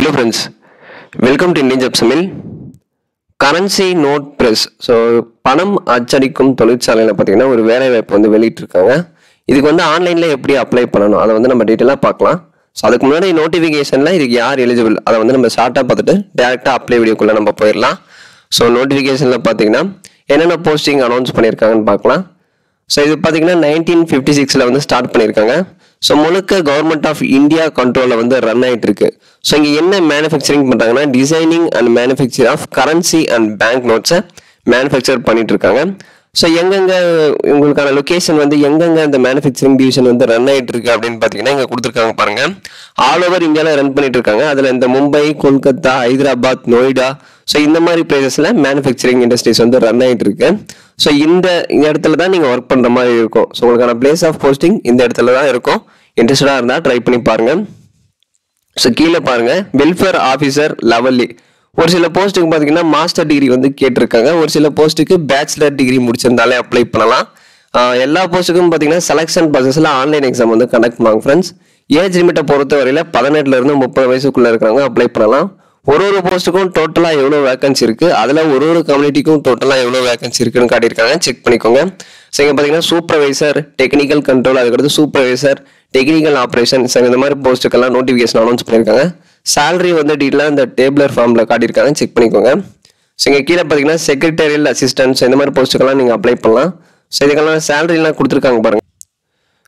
Hello friends, welcome to Indian Job Summil. Currency note press. So பணம் அச்சடிக்கும் தொழிற்சாலையில பாத்தீங்கன்னா ஒரு வேலை வாய்ப்பு வந்து வெளியிட்டிருக்காங்க. இதுக்கு வந்து ஆன்லைன்ல எப்படி அப்ளை பண்ணணும் அதை வந்து நம்ம டீடைலா பார்க்கலாம். ஸோ அதுக்கு முன்னாடி நோட்டிஃபிகேஷன்ல இதுக்கு யார் எலிஜிபிள் அதை வந்து நம்ம ஷார்ட்டாக பார்த்துட்டு டேரெக்டாக அப்ளை வீடியோக்குள்ள நம்ம போயிடலாம். ஸோ நோட்டிஃபிகேஷன்ல பார்த்தீங்கன்னா என்னென்ன போஸ்டிங் அனௌன்ஸ் பண்ணியிருக்காங்கன்னு பார்க்கலாம். ஸோ இது பார்த்தீங்கன்னா 1956 வந்து ஸ்டார்ட் பண்ணியிருக்காங்க. ஸோ முழுக்க கவர்மெண்ட் ஆஃப் இந்தியா கண்ட்ரோலில் வந்து ரன் ஆகிட்டு இருக்கு. ஸோ இங்கே என்ன மேனுஃபேக்சரிங் பண்ணுறாங்கன்னா designing and manufacture of currency and bank நோட்ஸை மேனுஃபேக்சர் பண்ணிட்டு இருக்காங்க. ஸோ எங்கெங்க உங்களுக்கான லொக்கேஷன் வந்து எங்கெங்க அந்த மேனுஃபேக்சரிங் டிவிஷன் வந்து ரன் ஆகிட்டு இருக்கு அப்படின்னு பார்த்தீங்கன்னா இங்கே கொடுத்துருக்காங்க பாருங்க. ஆல் ஓவர் இந்தியாவில் ரன் பண்ணிட்டு இருக்காங்க. அதில் இந்த மும்பை, கொல்கத்தா, ஹைதராபாத், நொய்டா, ஸோ இந்த மாதிரி பிளேசஸில் மேனுஃபேக்சரிங் இண்டஸ்ட்ரீஸ் வந்து ரன் ஆகிட்டு இருக்கு. ஸோ இந்த இடத்துல தான் நீங்கள் ஒர்க் பண்ணுற மாதிரி இருக்கும். ஸோ உங்களுக்கான பிளேஸ் ஆஃப் போஸ்டிங் இந்த இடத்துல தான் இருக்கும். இன்ட்ரெஸ்டாக இருந்தால் ட்ரை பண்ணி பாருங்க. ஸோ கீழே பாருங்க, வெல்ஃபேர் ஆஃபீஸர் லெவல்லி. ஒரு சில போஸ்ட்டுக்கு பார்த்தீங்கன்னா மாஸ்டர் டிகிரி வந்து கேட்டிருக்காங்க. ஒரு சில போஸ்ட்டுக்கு பேச்சுலர் டிகிரி முடிச்சிருந்தாலே அப்ளை பண்ணலாம். எல்லா போஸ்ட்டுக்கும் பார்த்தீங்கன்னா செலெக்ஷன் ப்ராசஸில் ஆன்லைன் எக்ஸாம் வந்து கண்டக்ட் பண்ணுவாங்க ஃப்ரெண்ட்ஸ். ஏஜ் லிமிட்டை பொறுத்த வரையில் 18 to 30 வயசுக்குள்ளே இருக்கிறவங்க அப்ளை பண்ணலாம். ஒரு போஸ்ட்டுக்கும் டோட்டலாக எவ்வளோ வேகன்சி இருக்குது, அதில் ஒரு கம்யூனிட்டிக்கும் டோட்டலாக எவ்வளோ வேகன்சி இருக்குன்னு காட்டியிருக்காங்க. செக் பண்ணிக்கோங்க. ஸோ இங்கே பார்த்தீங்கன்னா சூப்பர்வைசர், டெக்னிக்கல் கண்ட்ரோல், அதுக்கடுத்து சூப்பர்வைசர், டெக்னிக்கல் ஆப்ரேஷன், இந்த மாதிரி போஸ்ட்டுக்கெல்லாம் நோட்டிஃபிகேஷன் அனௌன்ஸ் பண்ணியிருக்காங்க. சேலரி வந்து டீட்டெயிலாக இந்த டேபிளர் ஃபார்மில் காட்டியிருக்காங்க. செக் பண்ணிக்கோங்க. ஸோ இங்கே கீழே பார்த்தீங்கன்னா செக்ரட்டரியல் அசிஸ்டன்ஸ் இந்த மாதிரி போஸ்ட்டுக்கெல்லாம் நீங்கள் அப்ளை பண்ணலாம். ஸோ இதுக்கெல்லாம் சேலரிலாம் கொடுத்துருக்காங்க பாருங்கள்.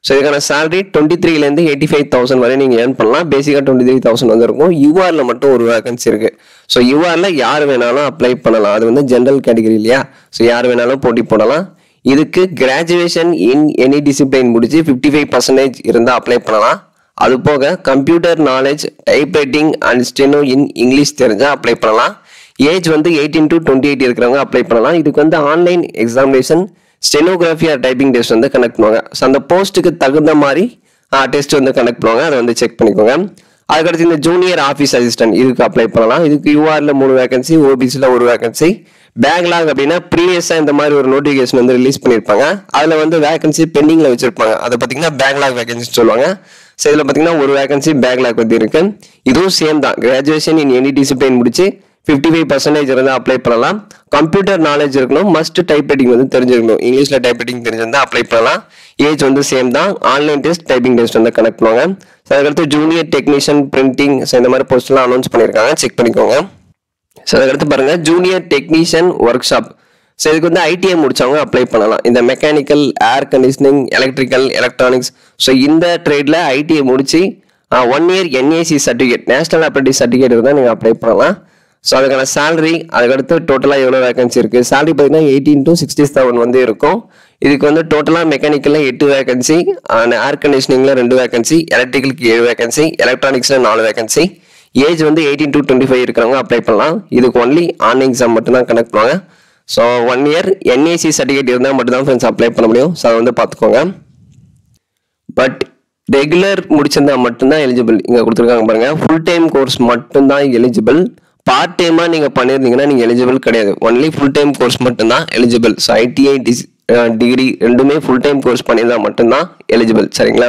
ஸோ இதுக்கான சேலரி 23,000 to 85,000 வரை நீங்கள் ஏர்ன் பண்ணலாம். பேசிக்காக 23,000 வந்து இருக்கும். யூஆரில் மட்டும் ஒரு வேகன்சி இருக்குது. ஸோ யூஆரில் யார் வேணாலும் அப்ளை பண்ணலாம். அது வந்து ஜென்ரல் கேட்டகரி இல்லையா. ஸோ யார் வேணாலும் போட்டி போடலாம். இதுக்கு கிராஜுவேஷன் இன் எனி டிசிப்ளின் முடிச்சு 55% இருந்தால் அப்ளை பண்ணலாம். அது போக computer knowledge, type writing and steno in English தெரிஞ்சால் அப்ளை பண்ணலாம். ஏஜ் வந்து 18 to 28 இருக்கிறவங்க அப்ளை பண்ணலாம். இதுக்கு வந்து online examination, stenography or typing test வந்து கனெக்ட் பண்ணுவாங்க. ஸோ அந்த போஸ்ட்டுக்கு தகுந்த மாதிரி டெஸ்ட் வந்து கனெக்ட் பண்ணுவாங்க. அதை வந்து செக் பண்ணிக்கோங்க. அதுக்கடுத்து இந்த ஜூனியர் ஆஃபீஸ் அசிஸ்டன்ட் இதுக்கு அப்ளை பண்ணலாம். இதுக்கு யூஆரில் 3 வேகன்சி, ஓபிசியில் 1 வேகன்சி. பேக்லாக் அப்படின்னா ப்ரீவியஸாக இந்த மாதிரி ஒரு நோட்டிஃபிகேஷன் வந்து ரிலீஸ் பண்ணியிருப்பாங்க. அதில் வந்து வேகன்சி பெண்டிங்கில் வச்சிருப்பாங்க. அதை பார்த்தீங்கன்னா பேக்லாக் வேகன்சி சொல்லுவாங்க. ஸோ இதில் பார்த்தீங்கன்னா 1 வேகன்சி பேக்லாக் வந்து இருக்கு. இதுவும் சேம் தான். கிராஜுவேஷன் இன் எனி டிசிப்ளின் முடிச்சு 55% இருந்தால் அப்ளை பண்ணலாம். கம்ப்யூட்டர் நாலேஜ் இருக்கணும். மஸ்ட் டைப் ரைட்டிங் வந்து தெரிஞ்சிருக்கணும். இங்கிலீஷில் டைப் ரைட்டிங் தெரிஞ்சிருந்தா அப்ளை பண்ணலாம். ஏஜ் வந்து சேம் தான். ஆன்லைன் டெஸ்ட், டைப்பிங் டெஸ்ட் வந்து கனெக்ட் பண்ணுவாங்க. ஸோ அதுக்கடுத்து ஜூனியர் டெக்னீஷியன் பிரிண்டிங், ஸோ இந்த மாதிரி போஸ்ட்லாம் அனௌன்ஸ் பண்ணியிருக்காங்க. செக் பண்ணிக்கோங்க. ஸோ அதுக்கடுத்து பாருங்க, junior technician work shop. So இதுக்கு வந்து ஐடிஐ முடிச்சவங்க அப்ளை பண்ணலாம். இந்த mechanical, air conditioning, electrical, electronics, so இந்த ட்ரேட்ல ஐடிஐ முடிச்சு 1 year NAC certificate, national apprentice certificate இருந்தால் நீங்கள் அப்ளை பண்ணலாம். ஸோ அதுக்கான சேலரி, அதுக்கடுத்து டோட்டலாக எவ்வளோ வேகன்சி இருக்குது. சேலரி பார்த்தீங்கன்னா 18 to 60,000 வந்து இருக்கும். இதுக்கு வந்து டோட்டலாக மெக்கானிக்கலில் 8 வேகன்சி, ஏர் கண்டிஷனிங்கில் 2 வேகன்சி, எலக்ட்ரிக்கலுக்கு 7 வேகன்சி, எலக்ட்ரானிக்ஸில் 4 வேகன்சி. ஏஜ் வந்து 18 to 25 இருக்கிறவங்க அப்ளை பண்ணலாம். இதுக்கு ஒன்லி ஆன்லைன் எக்ஸாம் மட்டும்தான் கனெக்ட் பண்ணுவாங்க. ஸோ 1 year என்ஏசி சர்டிஃபிகேட் இருந்தால் மட்டும்தான் ஃப்ரெண்ட்ஸ் அப்ளை பண்ண முடியும். ஸோ அதை வந்து பார்த்துக்கோங்க. பட் ரெகுலர் முடிச்சிருந்தா மட்டும்தான் எலிஜிபிள். இங்கே கொடுத்துருக்காங்க பாருங்க, ஃபுல் டைம் கோர்ஸ் மட்டும்தான் எலிஜிபிள். பார்ட் டைமாக நீங்கள் பண்ணியிருந்தீங்கன்னா நீங்கள் எலிஜிபிள் கிடையாது. ஒன்லி ஃபுல் டைம் கோர்ஸ் மட்டும்தான் எலிஜிபிள். ஸோ ஐடிஐ டிகிரி ரெண்டுமே ஃபுல் டைம் கோர்ஸ் பண்ணியிருந்தால் மட்டும்தான் எலிஜிபிள். சரிங்களா.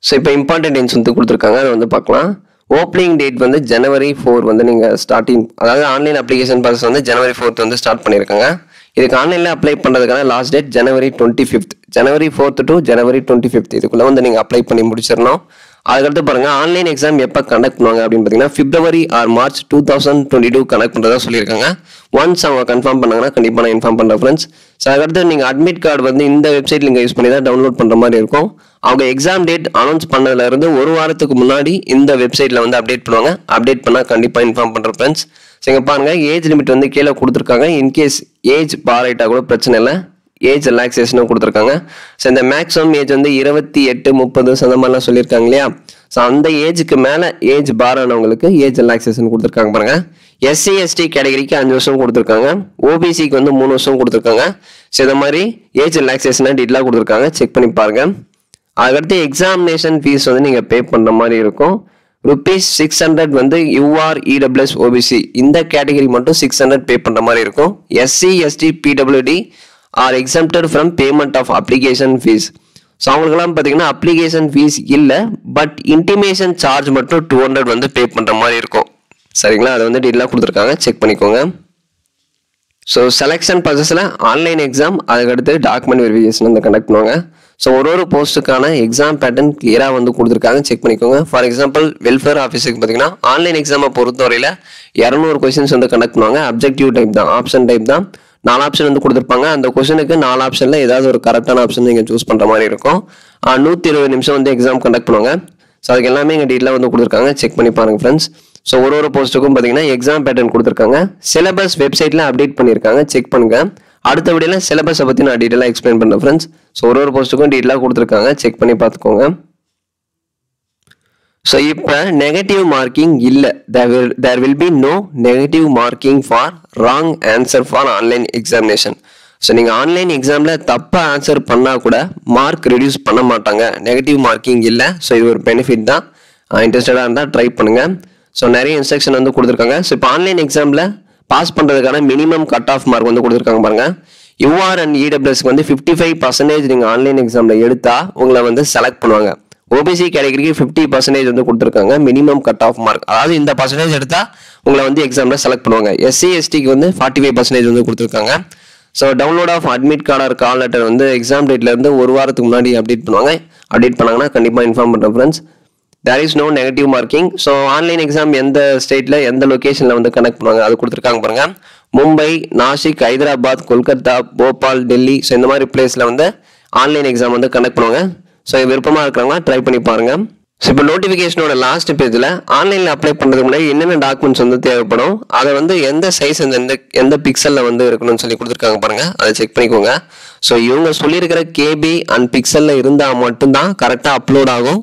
ஸோ இப்போ இம்பார்ட்டன்ட் டேட்ஸ் வந்து கொடுத்துருக்காங்க. அதை வந்து பார்க்கலாம். ஓப்பனிங் டேட் வந்து January 4 வந்து நீங்கள் ஸ்டார்டிங், அதாவது ஆன்லைன் அப்ளிகேஷன் ப்ராசஸ் வந்து January 4 வந்து ஸ்டார்ட் பண்ணியிருக்காங்க. இதுக்கு ஆன்லைனில் அப்ளை பண்ணுறதுக்கான last date January 25. January 4 to January 25 இதுக்குள்ளே வந்து நீங்கள் அப்ளை பண்ணி முடிச்சிடணும். அதுக்கடுத்து பாருங்க, ஆன்லைன் எக்ஸாம் எப்போ கண்டக்ட் பண்ணுவாங்க அப்படின்னு பார்த்தீங்கன்னா February or March 2022 கனெக்ட் பண்ணுறதா சொல்லியிருக்காங்க. ஒன்ஸ் அவங்க கன்ஃபார்ம் பண்ணாங்கன்னா கண்டிப்பாக நான் இன்ஃபார்ம் பண்ணுறேன் ஃப்ரெண்ட்ஸ். ஸோ அதுக்கடுத்து நீங்கள் அட்மிட் கார்டு வந்து இந்த வெப்சைட் நீங்கள் யூஸ் பண்ணி தான் டவுன்லோட் பண்ணுற மாதிரி இருக்கும். அவங்க எக்ஸாம் டேட் அனௌன்ஸ் பண்ணதுலேருந்து 1 வாரத்துக்கு முன்னாடி இந்த வெப்சைட்டில் வந்து அப்டேட் பண்ணுவாங்க. அப்டேட் பண்ணால் கண்டிப்பாக இன்ஃபார்ம் பண்ணுறேன் ஃப்ரெண்ட்ஸ். ஸோ இங்கே பாருங்கள், ஏஜ் லிமிட் வந்து கீழே கொடுத்துருக்காங்க. இன்கேஸ் ஏஜ் பார் ஆகிட்டா கூட பிரச்சனை இல்லை. ஏஜ் ரிலாக்ஸேஷனும் கொடுத்துருக்காங்க. ஸோ இந்த மேக்ஸிமம் ஏஜ் வந்து 28, 30 அந்த மாதிரிலாம் சொல்லியிருக்காங்க இல்லையா. ஸோ அந்த ஏஜுக்கு மேலே ஏஜ் பார் ஆனவங்களுக்கு ஏஜ் ரிலாக்ஸேஷன் கொடுத்துருக்காங்க பாருங்க. எஸ்சி எஸ்டி கேட்டகரிக்கு 5 வருஷம் கொடுத்துருக்காங்க. ஓபிசிக்கு வந்து 3 வருஷம் கொடுத்துருக்காங்க. ஸோ இந்த மாதிரி ஏஜ் ரிலாக்ஸேஷனை டீட்டெயிலாக கொடுத்துருக்காங்க. செக் பண்ணி பாருங்க. அதுக்கடுத்து எக்ஸாமினேஷன் ஃபீஸ் வந்து நீங்கள் பே பண்ணுற மாதிரி இருக்கும். ₹600 வந்து யூஆர், இடபிள்யூஎஸ், ஓபிசி இந்த கேட்டகரி மட்டும் 600 பே பண்ணுற மாதிரி இருக்கும். SC ST PWD are exempted from payment of application fee. So அவங்களுக்குலாம் பார்த்தீங்கன்னா அப்ளிகேஷன் ஃபீஸ் இல்லை, பட் இன்டிமேஷன் சார்ஜ் மட்டும் 200 வந்து பே பண்ணுற மாதிரி இருக்கும். சரிங்களா? அதை வந்து டீட்டெயிலாக கொடுத்துருக்காங்க, செக் பண்ணிக்கோங்க. ஸோ செலெக்ஷன் ப்ராசஸில் ஆன்லைன் எக்ஸாம், அதுக்கடுத்து டாக்குமெண்ட் வெரிஃபிகேஷன் வந்து கண்டக்ட் பண்ணுவாங்க. ஸோ ஒரு போஸ்ட்டுக்கான எக்ஸாம் பேட்டர்ன் கிளியராக வந்து கொடுத்துருக்காங்க, செக் பண்ணிக்கோங்க. ஃபார் எக்ஸாம்பிள் வெல்ஃபேர் ஆஃபீஸுக்கு பார்த்தீங்கன்னா ஆன்லைன் எக்ஸாமை பொறுத்தவரையில் 200 கொஸ்டின்ஸ் வந்து கண்டக்ட் பண்ணுவாங்க. அப்ஜெக்டிவ் டைப் தான், ஆப்ஷன் டைப் தான். 4 ஆப்ஷன் வந்து கொடுத்துருப்பாங்க. அந்த கொஸ்டினுக்கு 4 ஆப்ஷனில் ஏதாவது ஒரு கரெக்டான ஆப்ஷன் நீங்கள் சூஸ் பண்ணுற மாதிரி இருக்கும். 120 நிமிஷம் வந்து எக்ஸாம் கண்டக்ட் பண்ணுவாங்க. ஸோ அதுக்கு எல்லாமே இங்கே டீட்டெயிலாக வந்து கொடுத்துருக்காங்க, செக் பண்ணி பாருங்கள் ஃப்ரெண்ட்ஸ். ஸோ ஒரு போஸ்ட்டுக்கும் பார்த்தீங்கன்னா எக்ஸாம் பேட்டர்ன் கொடுத்துருக்காங்க. சிலபஸ் வெப்சைட்டில் அப்டேட் பண்ணியிருக்காங்க, செக் பண்ணுங்கள். அடுத்த வீடியோவில் சிலபஸை பற்றி நான் டீட்டெயிலாக எக்ஸ்பிளைன் பண்ணுறேன் ஃப்ரெண்ட்ஸ். ஸோ ஒரு போஸ்ட்டுக்கும் டீட்டெயிலாக கொடுத்துருக்காங்க, செக் பண்ணி பார்த்துக்கோங்க. ஸோ இப்போ நெகட்டிவ் மார்க்கிங் இல்லை, there will be no negative marking for wrong answer for online examination. So நீங்கள் ஆன்லைன் எக்ஸாமில் தப்பாக ஆன்சர் பண்ணால் கூட மார்க் ரெடியூஸ் பண்ண மாட்டாங்க, நெகட்டிவ் மார்க்கிங் இல்லை. ஸோ இது ஒரு பெனிஃபிட் தான். இன்ட்ரெஸ்டடாக இருந்தால் ட்ரை பண்ணுங்கள். ஸோ நிறைய இன்ஸ்ட்ரக்ஷன் வந்து கொடுத்துருக்காங்க. ஸோ இப்போ ஆன்லைன் எக்ஸாமில் பாஸ் பண்ணுறதுக்கான மினிமம் கட் ஆஃப் மார்க் வந்து கொடுத்துருக்காங்க பாருங்கள். யூஆர் அண்ட் இடபிள்யூஎஸ்க்கு வந்து 55% நீங்கள் ஆன்லைன் எக்ஸாமில் எடுத்தால் உங்களை வந்து செலக்ட் பண்ணுவாங்க. ஓபிசி கேட்டகரிக்கு 50% வந்து கொடுத்துருக்காங்க மினிமம் கட் ஆஃப் மார்க். அதாவது இந்த பர்சன்டேஜ் எடுத்தால் உங்களை வந்து எக்ஸாமில் செலக்ட் பண்ணுவாங்க. எஸ்சி எஸ்டிக்கு வந்து 45% வந்து கொடுத்துருக்காங்க. So download of admit card or call letter வந்து எக்ஸாம் டேட்லேருந்து ஒரு வாரத்துக்கு முன்னாடி அப்டேட் பண்ணுவாங்க. அப்டேட் பண்ணாங்கன்னா கண்டிப்பாக இன்ஃபார்ம் பண்ணுறேன் friends. There is no negative marking. So online exam எந்த ஸ்டேட்டில் எந்த லொக்கேஷனில் வந்து கனெக்ட் பண்ணுவாங்க அது கொடுத்துருக்காங்க பாருங்கள். மும்பை, நாசிக், ஹைதராபாத், கொல்கத்தா, போபால், டெல்லி, ஸோ இந்த மாதிரி பிளேஸில் வந்து ஆன்லைன் எக்ஸாம் வந்து கனெக்ட் பண்ணுவாங்க. ஸோ விருப்பமாக இருக்கிறவங்க ட்ரை பண்ணி பாருங்கள். ஸோ இப்போ நோட்டிஃபிகேஷனோட லாஸ்ட் பேஜில் ஆன்லைனில் அப்ளை பண்ணுறதுக்கு முன்னாடி என்னென்ன டாக்குமெண்ட்ஸ் வந்து தேவைப்படும், அதை வந்து எந்த சைஸ் எந்த பிக்சலில் வந்து இருக்கணும்னு சொல்லி கொடுத்துருக்காங்க பாருங்கள், அதை செக் பண்ணிக்கோங்க. ஸோ இவங்க சொல்லியிருக்கிற கேபி அண்ட் பிக்சலில் இருந்தால் மட்டும்தான் கரெக்டாக அப்லோட் ஆகும்,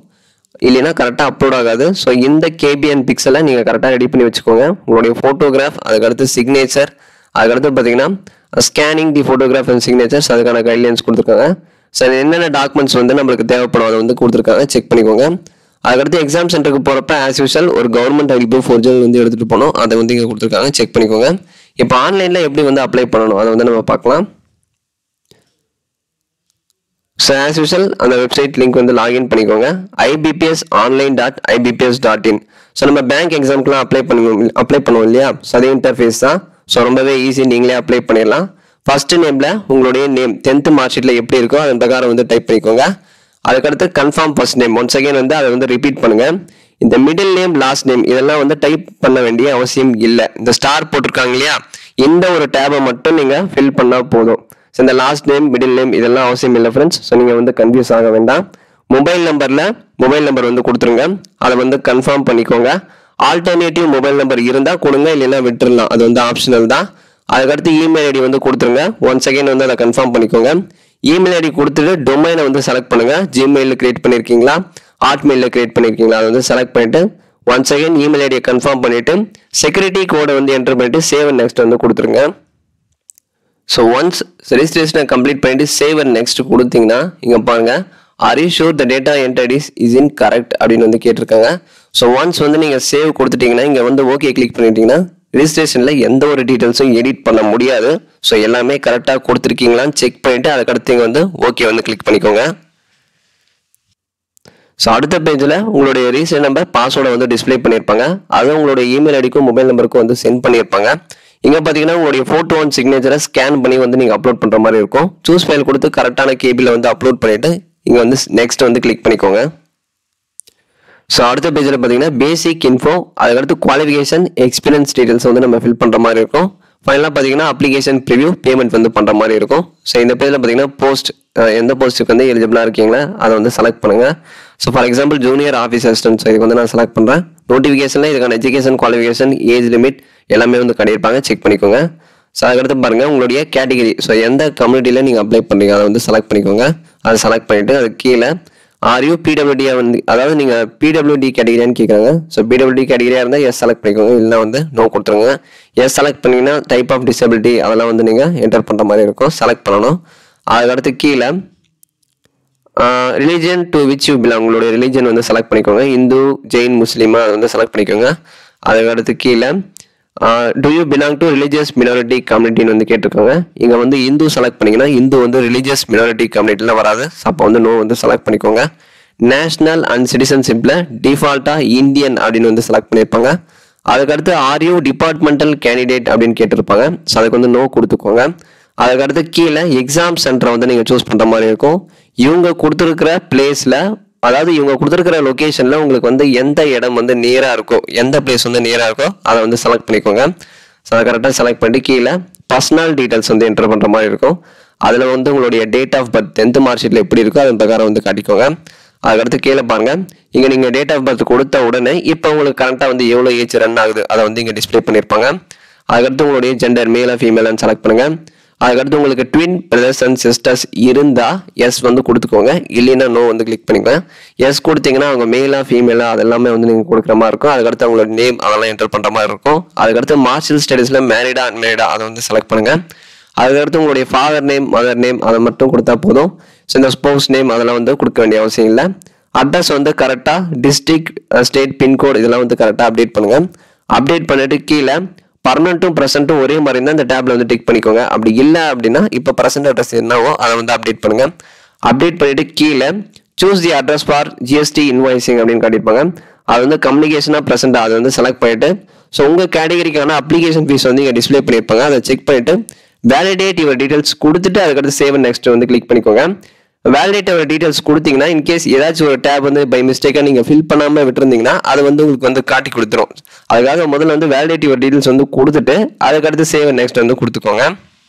இல்லைன்னா கரெக்டாக அப்லோட் ஆகாது. ஸோ இந்த கேபி அண்ட் பிக்சலை நீங்கள் கரெக்டாக ரெடி பண்ணி வச்சுக்கோங்க. உங்களுடைய ஃபோட்டோகிராஃப், அதுக்கடுத்து சிக்னேச்சர், அதுக்கடுத்து பார்த்தீங்கன்னா scanning the photograph and signatures, அதுக்கான கைட்லைன்ஸ் கொடுத்துருக்காங்க. ஸோ என்னென்ன டாக்குமெண்ட்ஸ் வந்து நம்மளுக்கு தேவைப்படும் அதை வந்து கொடுத்துருக்காங்க, செக் பண்ணிக்கோங்க. அதுக்கடுத்து எக்ஸாம் சென்டருக்கு போகிறப்ப ஆஸ் யூஷுவல் ஒரு கவர்மெண்ட் ஐடி ப்ரூஃப் ஒரிஜினல் வந்து எடுத்துகிட்டு போகணும், அதை வந்து இங்கே கொடுத்துருக்காங்க, செக் பண்ணிக்கோங்க. இப்போ ஆன்லைனில் எப்படி வந்து அப்ளை பண்ணணும் அதை வந்து நம்ம பார்க்கலாம். ஸோ ஆஸ் யூஷுவல் அந்த வெப்சைட் லிங்க் வந்து லாகின் பண்ணிக்கோங்க, ibpsonline.ibps.in. ஸோ நம்ம பேங்க் எக்ஸாம்க்குலாம் அப்ளை பண்ணுவோம் இல்லையா, ஸோ அதே இன்டர்ஃபேஸ் தான். ஸோ ரொம்பவே ஈஸி, நீங்களே அப்ளை பண்ணிடலாம். ஃபர்ஸ்ட் நேமில் உங்களுடைய நேம் 10th மார்க் ஷீட்டில் எப்படி இருக்கோ அதன் பிரகாரம் வந்து டைப் பண்ணிக்கோங்க. அதுக்கடுத்து confirm first name once again வந்து அதை வந்து ரிப்பீட் பண்ணுங்கள். இந்த மிடில் நேம், லாஸ்ட் நேம் இதெல்லாம் வந்து டைப் பண்ண வேண்டிய அவசியம் இல்லை. இந்த ஸ்டார் போட்டிருக்காங்க இல்லையா, இந்த ஒரு டேபை மட்டும் நீங்கள் ஃபில் பண்ணால் போதும். ஸோ இந்த லாஸ்ட் நேம், மிடில் நேம் இதெல்லாம் அவசியம் இல்லை ஃப்ரெண்ட்ஸ். ஸோ நீங்கள் வந்து கன்ஃபியூஸ் ஆக வேண்டாம். மொபைல் நம்பர் வந்து கொடுத்துருங்க, அதை வந்து கன்ஃபார்ம் பண்ணிக்கோங்க. ஆல்டர்னேட்டிவ் மொபைல் நம்பர் இருந்தால் கொடுங்க, இல்லைன்னா விட்டுடலாம், அது வந்து ஆப்ஷனல் தான். அதுக்கடுத்து இமெயில் ஐடி வந்து கொடுத்துருங்க, ஒன்ஸ் அகைன் வந்து அதை கன்ஃபார்ம் பண்ணிக்கோங்க. இமெயில் ஐடி கொடுத்துட்டு டொமைனை வந்து செலக்ட் பண்ணுங்கள். ஜிமெயிலில் கிரியேட் பண்ணியிருக்கீங்களா, ஹாட்மெயிலில் கிரியேட் பண்ணியிருக்கீங்களா, அதை வந்து செலக்ட் பண்ணிவிட்டு ஒன்ஸ் அகைன் இமெயில் ஐடியை கன்ஃபார்ம் பண்ணிவிட்டு செக்யூரிட்டி கோடை வந்து என்டர் பண்ணிவிட்டு சேவ் அண்ட் நெக்ஸ்ட் வந்து கொடுத்துருங்க. ஸோ ஒன்ஸ் ரெஜிஸ்ட்ரேஷனை கம்ப்ளீட் பண்ணிட்டு சேவ் அண்ட் நெக்ஸ்ட் கொடுத்தீங்கன்னா இங்கே பாருங்க, are you sure the data entered is in correct அப்படின்னு வந்து கேட்டிருக்காங்க. ஸோ ஒன்ஸ் வந்து நீங்கள் சேவ் கொடுத்துட்டீங்கன்னா இங்கே வந்து ஓகே கிளிக் பண்ணிட்டீங்கன்னா ரெஜிஸ்ட்ரேஷனில் எந்த ஒரு டீட்டெயில்ஸும் எடிட் பண்ண முடியாது. ஸோ எல்லாமே கரெக்டாக கொடுத்துருக்கீங்களான்னு செக் பண்ணிவிட்டு அதுக்கடுத்து இங்கே வந்து ஓகே வந்து கிளிக் பண்ணிக்கோங்க. ஸோ அடுத்த பேஜில் உங்களுடைய ரீசெண்ட் நம்பர், பாஸ்வேர்டை வந்து டிஸ்பிளே பண்ணியிருப்பாங்க. அதை உங்களுடைய இமெயில் ஐடிக்கும் மொபைல் நம்பருக்கும் வந்து சென்ட் பண்ணியிருப்பாங்க. இங்கே பார்த்தீங்கன்னா உங்களுடைய ஃபோட்டோ அண்ட் சிக்னேச்சரை ஸ்கேன் பண்ணி வந்து நீங்கள் அப்லோட் பண்ணுற மாதிரி இருக்கும். சூஸ் ஃபைல் கொடுத்து கரெக்டான கேபியில் வந்து அப்லோட் பண்ணிவிட்டு இங்கே வந்து நெக்ஸ்ட் வந்து கிளிக் பண்ணிக்கோங்க. ஸோ அடுத்த பேஜில் பார்த்தீங்கன்னா பேசிக் இன்ஃபோ, அதுக்கடுத்து குவாலிஃபிகேஷன், எக்ஸ்பீரியன்ஸ் டீட்டெயில்ஸ் வந்து நம்ம ஃபில் பண்ணுற மாதிரி இருக்கும். ஃபைனலாக பார்த்தீங்கன்னா அப்ளிகேஷன் ப்ரிவ்யூ, பேமெண்ட் வந்து பண்ணுற மாதிரி இருக்கும். ஸோ இந்த பேஜில் பார்த்தீங்கன்னா போஸ்ட், எந்த போஸ்ட்டுக்கு வந்து எலிஜிபிளாக இருக்கீங்களா அதை வந்து செலக்ட் பண்ணுங்கள். So for example junior office assistant, so இதுக்கு வந்து நான் செலக்ட் பண்ணுறேன். நோட்டிஃபிகேஷனில் இதுக்கான எஜுகேஷன் குவாலிஃபிகேஷன், ஏஜ் லிமிட் எல்லாமே வந்து கண்டிப்பாங்க, செக் பண்ணிக்கோங்க. ஸோ அதுக்கடுத்து பாருங்கள் உங்களுடைய கேட்டகிரி, ஸோ எந்த கம்யூனிட்டியில் நீங்கள் அப்ளை பண்ணுறீங்க அதை வந்து செலக்ட் பண்ணிக்கோங்க. அதை செலக்ட் பண்ணிவிட்டு அது கீழே ஆர் யூ பிடபிள்யூடியாக வந்து, அதாவது நீங்கள் பிடபிள்யூடி கேட்டகிரியான்னு கேட்குறாங்க. ஸோ பிடபிள்யூடி கேட்டகிரியாக இருந்தால் எஸ் செலக்ட் பண்ணிக்கோங்க, இல்லைனா வந்து நோ கொடுத்துருங்க. எஸ் செலக்ட் பண்ணிங்கன்னா டைப் ஆஃப் டிசபிலிட்டி அதெல்லாம் வந்து நீங்கள் என்டர் பண்ணுற மாதிரி இருக்கும், செலக்ட் பண்ணணும். அதுக்கடுத்து கீழே religion to which you belong, உங்களுடைய ரிலீஜன் வந்து செலக்ட் பண்ணிக்கோங்க. இந்து, ஜெயின், முஸ்லீமா அதை வந்து செலக்ட் பண்ணிக்கோங்க. அதுக்கடுத்து கீழே do you belong to religious minority கம்யூனிட்டின்னு வந்து கேட்டிருக்காங்க. இங்கே வந்து இந்து செலக்ட் பண்ணிங்கன்னா இந்து வந்து ரிலீஜியஸ் மினாரிட்டி கம்யூனிட்டியில் வராது, அப்போ வந்து நோ வந்து செலக்ட் பண்ணிக்கோங்க. நேஷனல் அண்ட் சிட்டிசன்ஷிப்பில் டிஃபால்ட்டாக இந்தியன் அப்படின்னு வந்து செலக்ட் பண்ணியிருப்பாங்க. அதுக்கடுத்து ஆர் யூ டிபார்ட்மெண்டல் கேண்டிடேட் அப்படின்னு கேட்டிருப்பாங்க. ஸோ அதுக்கு வந்து நோ கொடுத்துக்கோங்க. அதுக்கடுத்து கீழே எக்ஸாம் சென்டரை வந்து நீங்கள் சூஸ் பண்ணுற மாதிரி இருக்கும். இவங்க கொடுத்துருக்கிற பிளேஸில், அதாவது இவங்க கொடுத்துருக்கிற லொக்கேஷனில் உங்களுக்கு வந்து எந்த இடம் வந்து நியராக இருக்கோ, எந்த பிளேஸ் வந்து நியராக இருக்கோ அதை வந்து செலக்ட் பண்ணிக்கோங்க. ஸோ அதை கரெக்டாக செலக்ட் பண்ணிட்டு கீழே பர்சனல் டீட்டெயில்ஸ் வந்து என்டர் பண்ணுற மாதிரி இருக்கும். அதில் வந்து உங்களுடைய date of birth 10th mark ஷீட்டில் எப்படி இருக்கோ அதன் பிரகாரம் வந்து காட்டிக்கோங்க. அதுக்கடுத்து கீழே பாருங்க, இங்கே நீங்கள் டேட் ஆஃப் பர்த் கொடுத்த உடனே இப்போ உங்களுக்கு கரெக்டாக வந்து எவ்வளோ ஏஜ் ரன் ஆகுது அதை வந்து இங்கே டிஸ்பிளே பண்ணியிருப்பாங்க. அதுக்கடுத்து உங்களுடைய ஜெண்டர் மேலா ஃபீமேலான்னு செலக்ட் பண்ணுங்க. அதுக்கடுத்து உங்களுக்கு ட்வின் பிரதர்ஸ் அண்ட் சிஸ்டர்ஸ் இருந்தால் எஸ் வந்து கொடுத்துக்கோங்க, இல்லைன்னா நோ வந்து கிளிக் பண்ணிக்கோங்க. எஸ் கொடுத்தீங்கன்னா அவங்க மேலா ஃபீமேலா அதெல்லாமே வந்து நீங்கள் கொடுக்குற மாதிரி இருக்கும். அதுக்கடுத்து அவங்களோட நேம் அதெல்லாம் என்டர் பண்ணுற மாதிரி இருக்கும். அதுக்கடுத்து மார்ஷியல் ஸ்டடீஸில் மேரிடா அன்மேரிடா அதை வந்து செலக்ட் பண்ணுங்கள். அதுக்கடுத்து உங்களுடைய ஃபாதர் நேம் மதர் நேம் அதை மட்டும் கொடுத்தா போதும். ஸோ இந்த ஸ்பௌஸ் நேம் அதெல்லாம் வந்து கொடுக்க வேண்டிய அவசியம் இல்லை. அட்ரஸ் வந்து கரெக்டாக டிஸ்ட்ரிக்ட் ஸ்டேட் பின்கோடு இதெல்லாம் வந்து கரெக்டாக அப்டேட் பண்ணுங்கள். அப்டேட் பண்ணிட்டு கீழே பர்மனெண்ட்டும் ப்ரெசென்ட்டும் ஒரே மாதிரி இருந்தால் இந்த டேப்ல வந்து டிக் பண்ணிக்கோங்க. அப்படி இல்லை அப்படின்னா இப்போ ப்ரெசென்ட் அட்ரஸ் என்னவோ அதை வந்து அப்டேட் பண்ணுங்க. அப்டேட் பண்ணிட்டு கீழே choose the address for GST invoicing அப்படின்னு காட்டியிருப்பாங்க. அது வந்து கம்யூனிகேஷனாக ப்ரெசென்ட் அதை வந்து செலக்ட் பண்ணிட்டு, ஸோ உங்கள் கேட்டகரிக்கான அப்ளிகேஷன் ஃபீஸ் வந்து இங்கே டிஸ்பிளே பண்ணியிருப்பாங்க. அதை செக் பண்ணிட்டு வேலிடேட் யுவர் டீடைல்ஸ் கொடுத்துட்டு அதுக்கடுத்து சேவ் நெக்ஸ்ட் வந்து கிளிக் பண்ணிக்கோங்க. வேலிடேட் யுவர் டீடைல்ஸ் கொடுத்தீங்கன்னா இன்கேஸ் ஏதாச்சும் ஒரு டேப் வந்து பை மிஸ்டேக்காக நீங்கள் ஃபில் பண்ணாமல் விட்டுருந்தீங்கன்னா அது வந்து உங்களுக்கு வந்து காட்டி கொடுத்துரும். அதுக்காக முதல்ல வந்து வேலிடேட் யுவர் டீடைல்ஸ் வந்து கொடுத்துட்டு அதுக்கடுத்து சேவ் நெக்ஸ்ட் வந்து கொடுத்துக்கோங்க.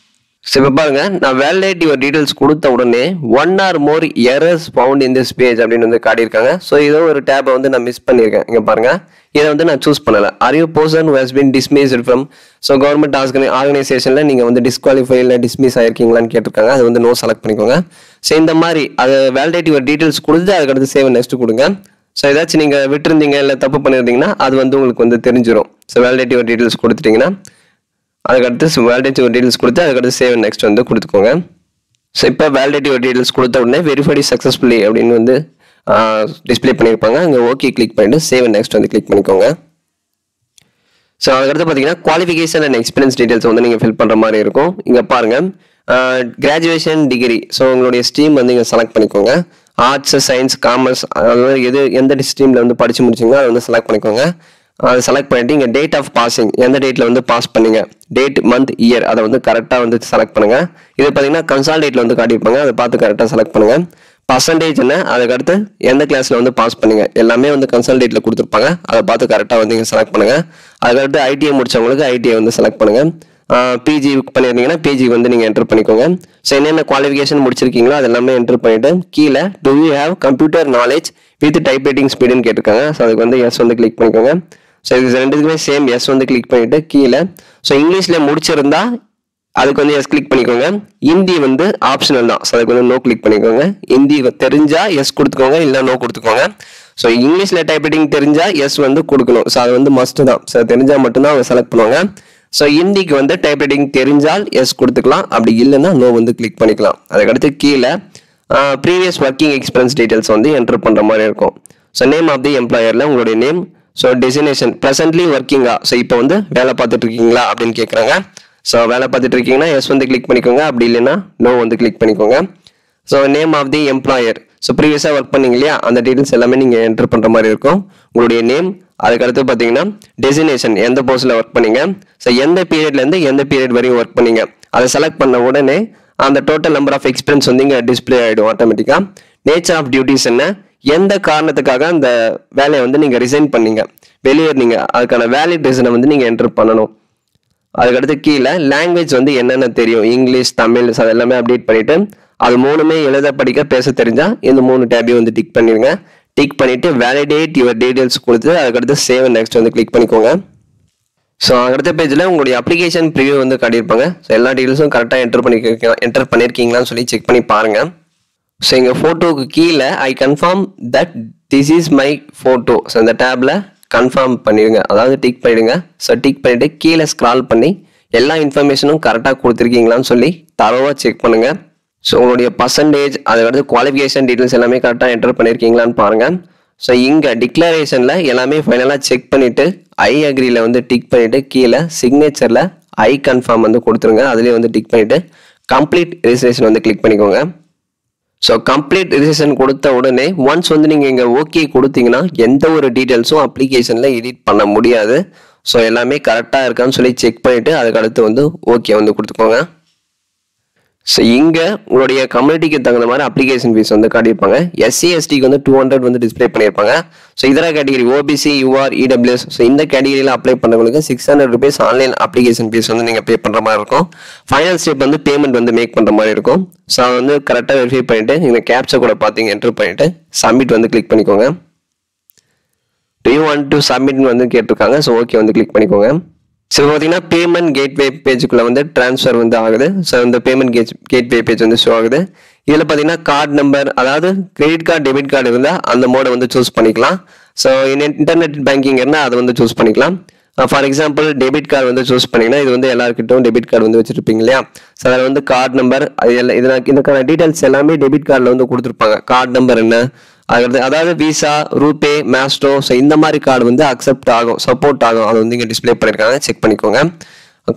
ஸோ இப்போ பாருங்க, நான் வேலிடேட் யுவர் டீடைல்ஸ் கொடுத்த உடனே 1 or more errors found in this page அப்படின்னு வந்து காட்டியிருக்காங்க. ஸோ ஏதோ ஒரு டேப்பை வந்து நான் மிஸ் பண்ணியிருக்கேன். இங்கே பாருங்க, இதை வந்து நான் சூஸ் பண்ணலை. Are you person who has been dismissed from so government ஆர்கனைசேஷனில் நீங்கள் வந்து டிஸ்குவாலிஃபை இல்லை டிஸ்மிஸ் ஆயிருக்கீங்களான்னு கேட்டிருக்காங்க. அது வந்து நோ செலக்ட் பண்ணிக்கோங்க. ஸோ இந்த மாதிரி அது வேலிடேட் யுவர் டீடைல்ஸ் கொடுத்து அதுக்கடுத்து சேவ் நெக்ஸ்ட் கொடுங்க. ஸோ ஏதாச்சும் நீங்கள் விட்டுருந்தீங்க இல்லை தப்பு பண்ணியிருந்தீங்கன்னா அது வந்து உங்களுக்கு வந்து தெரிஞ்சிடும். ஸோ வேலிடேட் யுவர் டீடைல்ஸ் கொடுத்துட்டீங்கன்னா அதுக்கடுத்து வேலிடேட் யுவர் டீடைல்ஸ் கொடுத்து அதுக்கடுத்து சேவ் நெக்ஸ்ட் வந்து கொடுத்துக்கோங்க. ஸோ இப்போ வேலிடேட் யுவர் டீடைல்ஸ் கொடுத்த உடனே வெரிஃபைடு சக்ஸஸ்ஃபுல்லி அப்படின்னு வந்து டிஸ்பிளே பண்ணியிருப்பாங்க. அங்கே ஓகே கிளிக் பண்ணிட்டு சேவ் நெக்ஸ்ட் வந்து கிளிக் பண்ணிக்கோங்க. ஸோ அதுக்கடுத்து பார்த்தீங்கன்னா குவாலிஃபிகேஷன் அண்ட் எக்ஸ்பீரியன்ஸ் டீடைல்ஸ் வந்து நீங்கள் ஃபில் பண்ணுற மாதிரி இருக்கும். இங்கே பாருங்கள், கிராஜுவேஷன் டிகிரி, ஸோ உங்களுடைய ஸ்ட்ரீம் வந்து இங்கே செலக்ட் பண்ணிக்கோங்க. ஆர்ட்ஸ் சயின்ஸ் காமர்ஸ் அதாவது எந்த ஸ்ட்ரீமில் வந்து படித்து முடிச்சிங்களோ அதை வந்து செலக்ட் பண்ணிக்கோங்க. அதை செலக்ட் பண்ணிட்டு இங்கே டேட் ஆஃப் பாசிங் எந்த டேட்டில் வந்து பாஸ் பண்ணீங்க, டேட் மந்த் இயர் அதை வந்து கரெக்டாக வந்து செலக்ட் பண்ணுங்கள். இது பார்த்தீங்கன்னா கன்சால்டேட்டில் வந்து காட்டியிருப்பாங்க, அதை பார்த்து கரெக்டாக செலக்ட் பண்ணுங்கள். பர்சன்டேஜ் என்ன, அதுக்கடுத்து எந்த கிளாஸில் வந்து பாஸ் பண்ணீங்க எல்லாமே வந்து கன்சால்டேட்டில் கொடுத்துருப்பாங்க, அதை பார்த்து கரெக்டாக வந்து இங்கே செலக்ட் பண்ணுங்கள். அதுக்கடுத்து ஐடிஐ முடிச்சவங்களுக்கு ஐடிஐ வந்து செலக்ட் பண்ணுங்கள். பிஜி பண்ணியிருந்தீங்கன்னா பிஜி வந்து நீங்கள் என்டர் பண்ணிக்கோங்க. ஸோ என்னென்ன குவாலிஃபிகேஷன் முடிச்சிருக்கீங்களோ அது எல்லாமே என்டர் பண்ணிவிட்டு கீழே do you have computer knowledge with type writing ஸ்பீடுன்னு கேட்டிருக்காங்க. ஸோ அதுக்கு வந்து எஸ் வந்து கிளிக் பண்ணிக்கோங்க. ஸோ இது ரெண்டுக்குமே சேம் எஸ் வந்து கிளிக் பண்ணிவிட்டு கீழே ஸோ இங்கிலீஷில் முடிச்சிருந்தா அதுக்கு வந்து எஸ் கிளிக் பண்ணிக்கோங்க. ஹிந்தி வந்து ஆப்ஷனல் தான், ஸோ அதுக்கு வந்து நோ கிளிக் பண்ணிக்கோங்க. ஹிந்தி தெரிஞ்சால் எஸ் கொடுத்துக்கோங்க, இல்லை நோ கொடுத்துக்கோங்க. ஸோ இங்கிலீஷில் டைப் ரைட்டிங் தெரிஞ்சால் எஸ் வந்து கொடுக்கணும். ஸோ அது வந்து மஸ்ட்டு தான். ஸோ தெரிஞ்சால் மட்டும்தான் அவங்க செலக்ட் பண்ணுவாங்க. ஸோ ஹிந்திக்கு வந்து டைப் ரைட்டிங் தெரிஞ்சால் எஸ் கொடுத்துக்கலாம், அப்படி இல்லைன்னா நோ வந்து கிளிக் பண்ணிக்கலாம். அதுக்கடுத்து கீழே ப்ரீவியஸ் ஒர்க்கிங் எக்ஸ்பீரியன்ஸ் டீட்டெயில்ஸ் வந்து என்டர் பண்ணுற மாதிரி இருக்கும். ஸோ நேம் ஆஃப் தி எம்ப்ளாயரில் உங்களுடைய நேம், ஸோ டெசினேஷன் ப்ரெசென்ட்லி ஒர்க்கிங்கா, ஸோ இப்போ வந்து வேலை பார்த்துட்டு இருக்கீங்களா அப்படின்னு கேட்குறாங்க. ஸோ வேலை பார்த்துட்டு இருக்கீங்கன்னா எஸ் வந்து கிளிக் பண்ணிக்கோங்க, அப்படி இல்லைன்னா நோ வந்து கிளிக் பண்ணிக்கோங்க. So name of the employer, so ப்ரீவியஸாக ஒர்க் பண்ணீங்க இல்லையா அந்த டீட்டெயில்ஸ் எல்லாமே நீங்கள் என்டர் பண்ணுற மாதிரி இருக்கும். உங்களுடைய நேம், அதுக்கடுத்து பார்த்தீங்கன்னா டெசினேஷன் எந்த போஸ்ட்டில் ஒர்க் பண்ணீங்க, ஸோ எந்த பீரியட்லேருந்து எந்த பீரியட் வரையும் ஒர்க் பண்ணீங்க அதை செலக்ட் பண்ண உடனே அந்த டோட்டல் நம்பர் ஆஃப் எக்ஸ்பீரியன்ஸ் வந்து இங்கே டிஸ்பிளே ஆகிடும் ஆட்டோமேட்டிக்காக. நேச்சர் ஆஃப் டியூட்டிஸ் என்ன, எந்த காரணத்துக்காக அந்த வேலையை வந்து நீங்கள் ரிசைன் பண்ணீங்க, வெளியேறினீங்க, அதுக்கான வேலிட் ரீசனை வந்து நீங்கள் என்டர் பண்ணணும். அதுக்கடுத்து கீழே லாங்குவேஜ் வந்து என்னென்ன தெரியும், இங்கிலீஷ் தமிழ் அது எல்லாமே அப்டேட் பண்ணிவிட்டு அது மூணுமே எழுத படிக்க பேச தெரிஞ்சால் இந்த 3 டேபையும் வந்து டிக் பண்ணிடுங்க. டிக் பண்ணிவிட்டு வேலிடேட் யுவர் டீடைல்ஸ் கொடுத்து அதுக்கடுத்து சேவ் நெக்ஸ்ட் வந்து கிளிக் பண்ணிக்கோங்க. ஸோ அடுத்த பேஜில் உங்களுடைய அப்ளிகேஷன் ப்ரிவியூ வந்து காட்டியிருப்பாங்க. ஸோ எல்லா டீடைல்ஸும் கரெக்டாக என்டர் பண்ணியிருக்கீங்களான்னு சொல்லி செக் பண்ணி பாருங்கள். ஸோ எங்கள் ஃபோட்டோவுக்கு கீழே ஐ confirm that this is my photo, so இந்த டேப்பில் கன்ஃபார்ம் பண்ணிடுங்க, அதாவது டிக் பண்ணிடுங்க. ஸோ டிக் பண்ணிவிட்டு கீழே ஸ்க்ரால் பண்ணி எல்லா இன்ஃபர்மேஷனும் கரெக்டாக கொடுத்துருக்கீங்களான்னு சொல்லி தரவாக செக் பண்ணுங்கள். ஸோ உங்களுடைய பர்சன்டேஜ் அதுக்கடுத்து குவாலிஃபிகேஷன் டீட்டெயில்ஸ் எல்லாமே கரெக்டாக என்டர் பண்ணியிருக்கீங்களான்னு பாருங்கள். ஸோ இங்கே டிக்ளரேஷனில் எல்லாமே ஃபைனலாக செக் பண்ணிவிட்டு ஐ அக்ரியில் வந்து டிக் பண்ணிவிட்டு கீழே சிக்னேச்சரில் ஐ கன்ஃபார்ம் வந்து கொடுத்துருங்க. அதுலேயே வந்து டிக் பண்ணிவிட்டு கம்ப்ளீட் ரெஜிஸ்ட்ரேஷன் வந்து கிளிக் பண்ணிக்கோங்க. ஸோ கம்ப்ளீட் ரெஜிஸ்ட்ரேஷன் கொடுத்த உடனே ஒன்ஸ் வந்து நீங்கள் இங்கே ஓகே கொடுத்தீங்கன்னா எந்த ஒரு டீட்டெயில்ஸும் அப்ளிகேஷனில் எடிட் பண்ண முடியாது. ஸோ எல்லாமே கரெக்டாக இருக்கான்னு சொல்லி செக் பண்ணிவிட்டு அதுக்கு அடுத்து வந்து ஓகே வந்து கொடுத்துக்கோங்க. ஸோ இங்கே உங்களுடைய கம்யூனிட்டிக்கு தகுந்த மாதிரி அப்ளிகேஷன் ஃபீஸ் வந்து காட்டியிருப்பாங்க. எஸ்சி எஸ்டிக்கு வந்து 200 வந்து டிஸ்பிளே பண்ணியிருப்பாங்க. ஸோ இதர category OBC you are EWS so இந்த கேட்டகரியில் அப்ளை பண்ணுறவங்களுக்கு 600 rupees ஆன்லைன் அப்ளிகேஷன் ஃபீஸ் வந்து நீங்கள் பே பண்ணுற மாதிரி இருக்கும். ஃபைனல் ஸ்டெப் வந்து பேமெண்ட் வந்து மேக் பண்ணுற மாதிரி இருக்கும். ஸோ அதை வந்து கரெக்டாக வெரிஃபை பண்ணிவிட்டு இந்த கேப்சா கூட பார்த்தீங்க என்ட்ரு பண்ணிவிட்டு சப்மிட் வந்து கிளிக் பண்ணிக்கோங்க. Do you want to submit வந்து கேட்டிருக்காங்க. ஸோ ஓகே வந்து கிளிக் பண்ணிக்கோங்க. ஸோ பார்த்தீங்கன்னா பேமெண்ட் கேட்வே பேஜுக்குள்ளே வந்து ட்ரான்ஸ்ஃபர் வந்து ஆகுது. ஸோ இந்த பேமெண்ட் கேட்வே பேஜ் வந்து ஷோ ஆகுது. இதில் பார்த்தீங்கன்னா கார்டு நம்பர், அதாவது கிரெடிட் கார்டு டெபிட் கார்டு இருந்தால் அந்த மோடை வந்து சூஸ் பண்ணிக்கலாம். ஸோ இன்டர்நெட் பேங்கிங் இருந்தால் அதை வந்து சூஸ் பண்ணிக்கலாம். ஃபார் எக்ஸாம்பிள் டெபிட் கார்டு வந்து சூஸ் பண்ணிங்கன்னா இது வந்து எல்லாருக்கிட்டும் டெபிட் கார்டு வந்து வச்சுருப்பீங்க இல்லையா. ஸோ அதில் வந்து கார்டு நம்பர் அது எல்லாம் இதுக்கான டீட்டெயில்ஸ் எல்லாமே டெபிட் கார்டில் வந்து கொடுத்துருப்பாங்க. கார்டு நம்பர் என்ன, அதாவது விசா, ரூபே, மேஸ்ட்ரோ ஸோ இந்த மாதிரி கார்டு வந்து அக்செப்ட் ஆகும், சப்போர்ட் ஆகும். அது வந்து இங்கே டிஸ்பிளே பண்ணியிருக்காங்க, செக் பண்ணிக்கோங்க.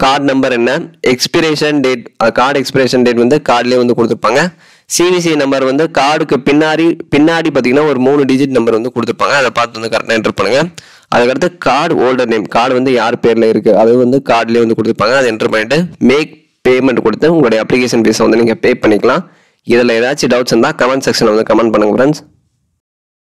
கார்டு நம்பர் என்ன, expression date, card expression date வந்து கார்டுலேயே வந்து கொடுத்துருப்பாங்க. சிவிசி நம்பர் வந்து கார்டுக்கு பின்னாடி பார்த்தீங்கன்னா ஒரு 3 டிஜிட் நம்பர் வந்து கொடுத்துருப்பாங்க. அதை பார்த்து வந்து கரெக்டாக என்டர் பண்ணுங்க. அதுக்கடுத்து கார்டு ஹோல்டர் நேம், கார்டு வந்து யார் பேரில் இருக்குது அது வந்து கார்டுலேயே வந்து கொடுத்துருப்பாங்க. அதை என்டர் பண்ணிட்டு மேக் பேமெண்ட் கொடுத்து உங்களுடைய அப்ளிகேஷன் ஃபீஸை வந்து நீங்கள் பே பண்ணிக்கலாம். இதில் ஏதாச்சும் டவுட்ஸ் இருந்தால் கமெண்ட் செக்ஷனில் வந்து கமெண்ட் பண்ணுங்கள் ஃப்ரெண்ட்ஸ்.